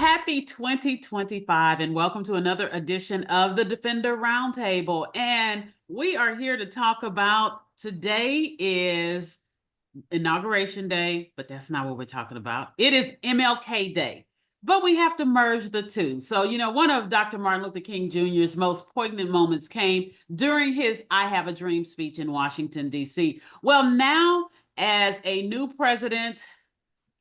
happy 2025 and welcome to another edition of the Defender Roundtable. And we are here to talk about today is Inauguration Day, but that's not what we're talking about. It is MLK Day, but we have to merge the two. So, one of Dr. Martin Luther King Jr.'s most poignant moments came during his I Have a Dream speech in Washington, D.C. Well, now as a new president,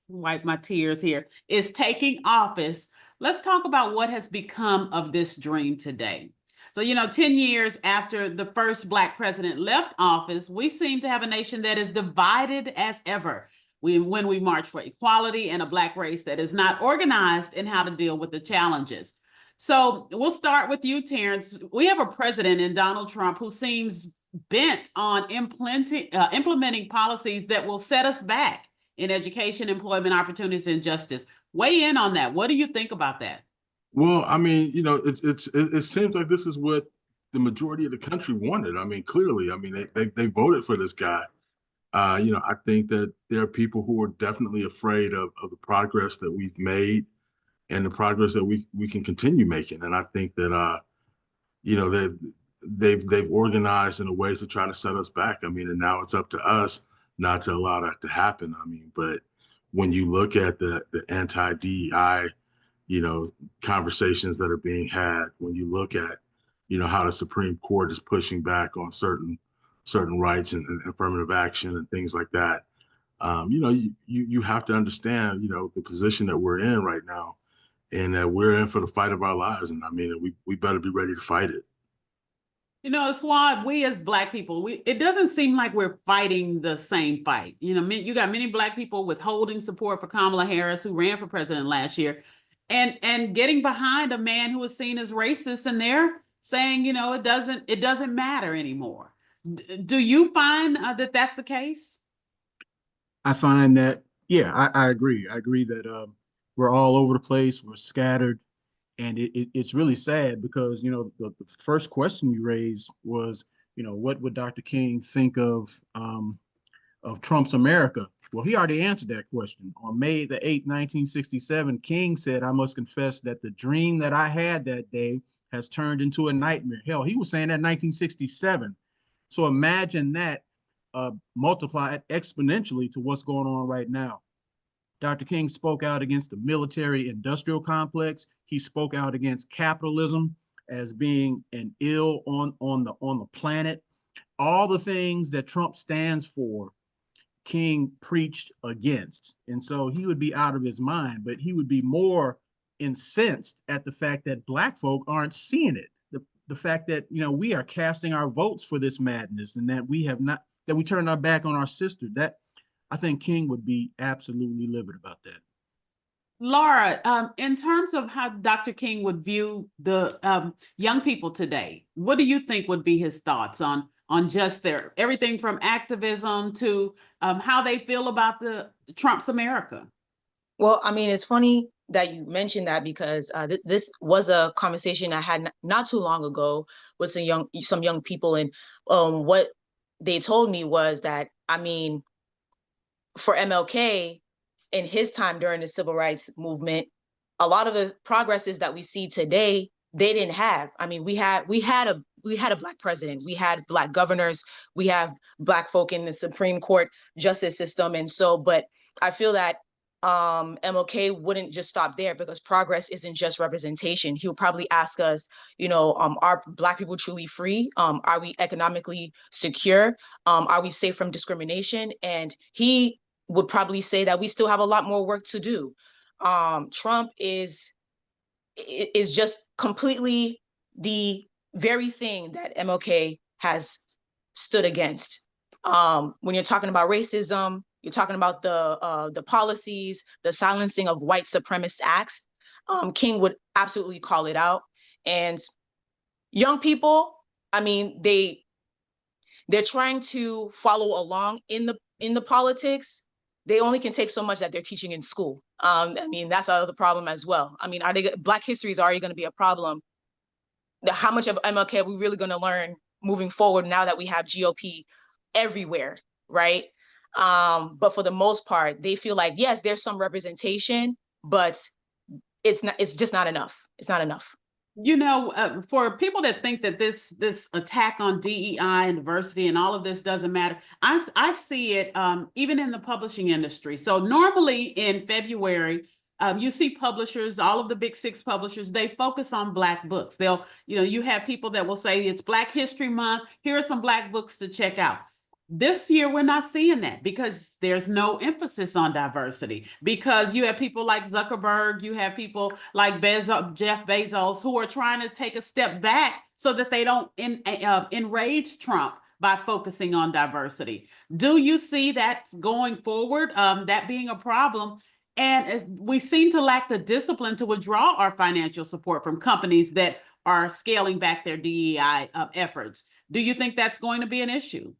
wipe my tears here, is taking office, let's talk about what has become of this dream today. So, 10 years after the first Black president left office, we seem to have a nation that is divided as ever. When we march for equality and a Black race that is not organized in how to deal with the challenges. So we'll start with you, Terrence. We have a president in Donald Trump who seems bent on implementing policies that will set us back in education, employment opportunities, and justice. Weigh in on that. What do you think about that? Well, I mean, it seems like this is what the majority of the country wanted. I mean, clearly, I mean, they voted for this guy. I think that there are people who are definitely afraid of the progress that we've made and the progress that we can continue making. And I think that that they've organized in a ways to try to set us back. I mean, and now it's up to us not to allow that to happen. I mean, but when you look at the anti-DEI, conversations that are being had, when you look at, how the Supreme Court is pushing back on certain rights and affirmative action and things like that, you have to understand, the position that we're in right now, and that we're in for the fight of our lives. And I mean, we better be ready to fight it. Swad, we as Black people, it doesn't seem like we're fighting the same fight. You got many Black people withholding support for Kamala Harris, who ran for president last year, and getting behind a man who was seen as racist, and they're saying, it doesn't matter anymore. Do you find that that's the case? I find that, yeah, I agree. I agree that we're all over the place, we're scattered. And it's really sad because, the first question you raised was, what would Dr. King think of Trump's America? Well, he already answered that question. On May the 8th, 1967, King said, "I must confess that the dream that I had that day has turned into a nightmare." Hell, he was saying that in 1967. So imagine that multiplied exponentially to what's going on right now. Dr. King spoke out against the military-industrial complex. He spoke out against capitalism as being an ill on the planet. All the things that Trump stands for, King preached against. And so he would be out of his mind, but he would be more incensed at the fact that Black folk aren't seeing it. The fact that, we are casting our votes for this madness, and that we turned our back on our sister. That I think King would be absolutely livid about that. Laura, in terms of how Dr. King would view the young people today, what do you think would be his thoughts on just everything from activism to how they feel about the Trump's America? Well, I mean, it's funny that you mentioned that because this was a conversation I had not too long ago with some young people, and what they told me was that, I mean, for MLK in his time during the civil rights movement, a lot of the progresses that we see today, they didn't have. I mean, we had a Black president, we had Black governors, we have Black folk in the Supreme Court justice system. And so, but I feel that MLK wouldn't just stop there, because progress isn't just representation. He'll probably ask us, are Black people truly free? Are we economically secure? Are we safe from discrimination? And he would probably say that we still have a lot more work to do. Trump is just completely the very thing that MLK has stood against. When you're talking about racism, you're talking about the policies, the silencing of white supremacist acts. King would absolutely call it out. And young people, I mean, they're trying to follow along in the politics. They only can take so much that they're teaching in school. I mean, that's another problem as well. I mean, Black history is already going to be a problem. How much of MLK are we really going to learn moving forward now that we have GOP everywhere, right? But for the most part, they feel like, yes, there's some representation, but it's just not enough. It's not enough. You know, for people that think that this attack on DEI and diversity and all of this doesn't matter, I see it even in the publishing industry. So normally in February, you see publishers, all of the big 6 publishers, they focus on Black books. They'll, you know, you have people that will say it's Black History Month. Here are some Black books to check out. This year, we're not seeing that because there's no emphasis on diversity, because you have people like Zuckerberg, you have people like Jeff Bezos, who are trying to take a step back so that they don't enrage Trump by focusing on diversity. Do you see that going forward, that being a problem? And we seem to lack the discipline to withdraw our financial support from companies that are scaling back their DEI efforts. Do you think that's going to be an issue?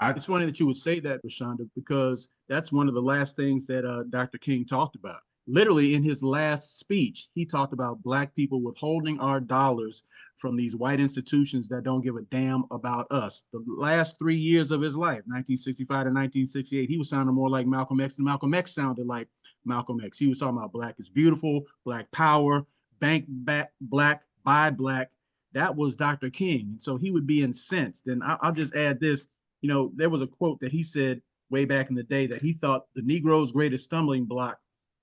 It's funny that you would say that, Rashonda, because that's one of the last things that Dr. King talked about. Literally in his last speech, he talked about Black people withholding our dollars from these white institutions that don't give a damn about us. The last 3 years of his life, 1965 to 1968, he was sounding more like Malcolm X, and Malcolm X sounded like Malcolm X. He was talking about Black is beautiful, Black power, bank back Black, buy Black. That was Dr. King. And so he would be incensed. And I'll just add this. You know, there was a quote that he said way back in the day that he thought the Negro's greatest stumbling block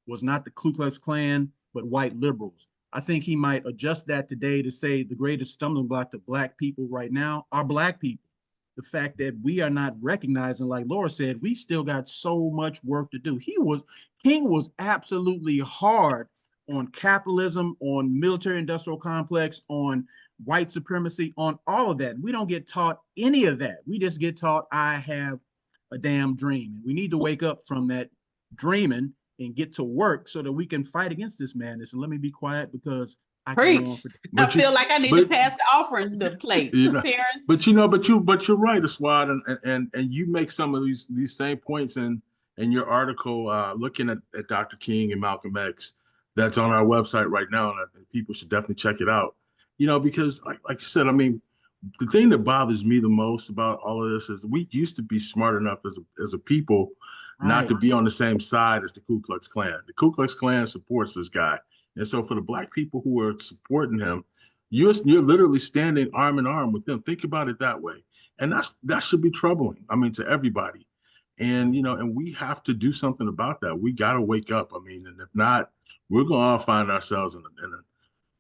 was not the Ku Klux Klan, but white liberals. I think he might adjust that today to say the greatest stumbling block to Black people right now are Black people. The fact that we are not recognizing, like Laura said, we still got so much work to do. King was absolutely hard on capitalism, on military industrial complex, on white supremacy, on all of that. We don't get taught any of that. We just get taught, I have a damn dream. And we need to wake up from that dreaming and get to work so that we can fight against this madness. And let me be quiet because I can go on for I feel like I need to pass the offering the plate. You know, Terrence. but you're right, Aswad, and you make some of these same points in your article looking at Dr. King and Malcolm X that's on our website right now, and people should definitely check it out. You know, because like you said, I mean, the thing that bothers me the most about all of this is we used to be smart enough as a people not to be on the same side as the Ku Klux Klan. The Ku Klux Klan supports this guy. And so for the Black people who are supporting him, you're literally standing arm in arm with them. Think about it that way. And that should be troubling, I mean, to everybody. And, you know, and we have to do something about that. We got to wake up. I mean, and if not, we're going to all find ourselves in a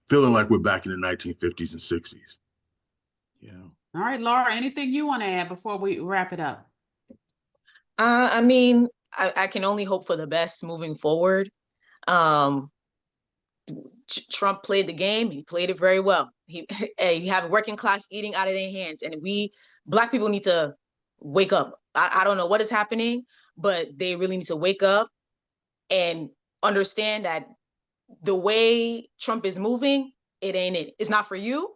feeling like we're back in the 1950s and 60s. Yeah. All right, Laura, anything you want to add before we wrap it up? I mean, I can only hope for the best moving forward. Trump played the game. He played it very well. He have working class eating out of their hands. And we Black people need to wake up. I don't know what is happening, but they really need to wake up and understand that the way Trump is moving, it ain't it. It's not for you.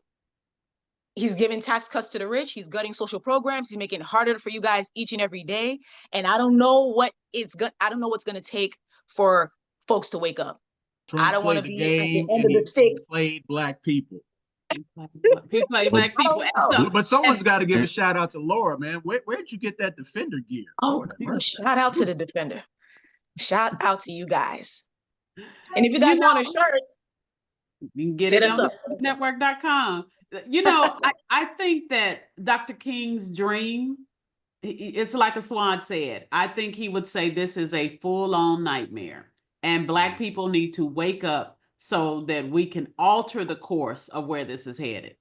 He's giving tax cuts to the rich. He's gutting social programs. He's making it harder for you guys each and every day. And I don't know what's going to take for folks to wake up. Trump I don't want to played be the game, at the end and of the stick. he played Black people. He played Black people. And so, But someone's got to give a shout out to Laura, man. Where'd you get that Defender gear? Oh, shout out to the Defender. Shout out to you guys. And if you guys want a shirt, you can get it on network.com. You know, I think that Dr. King's dream, it's like Aswad said, I think he would say this is a full-on nightmare. And Black people need to wake up so that we can alter the course of where this is headed.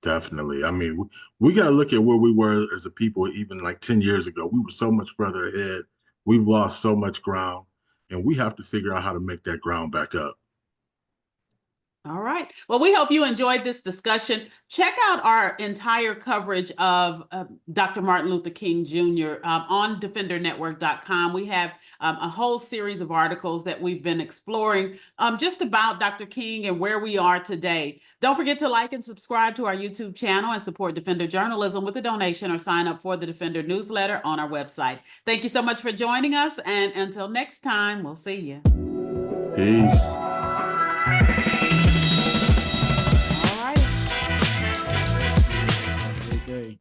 Definitely. I mean, we got to look at where we were as a people even like 10 years ago. We were so much further ahead. We've lost so much ground, and we have to figure out how to make that ground back up. All right. Well, we hope you enjoyed this discussion. Check out our entire coverage of Dr. Martin Luther King Jr. On DefenderNetwork.com. We have a whole series of articles that we've been exploring just about Dr. King and where we are today. Don't forget to like and subscribe to our YouTube channel and support Defender journalism with a donation or sign up for the Defender newsletter on our website. Thank you so much for joining us. And until next time, we'll see you. Peace.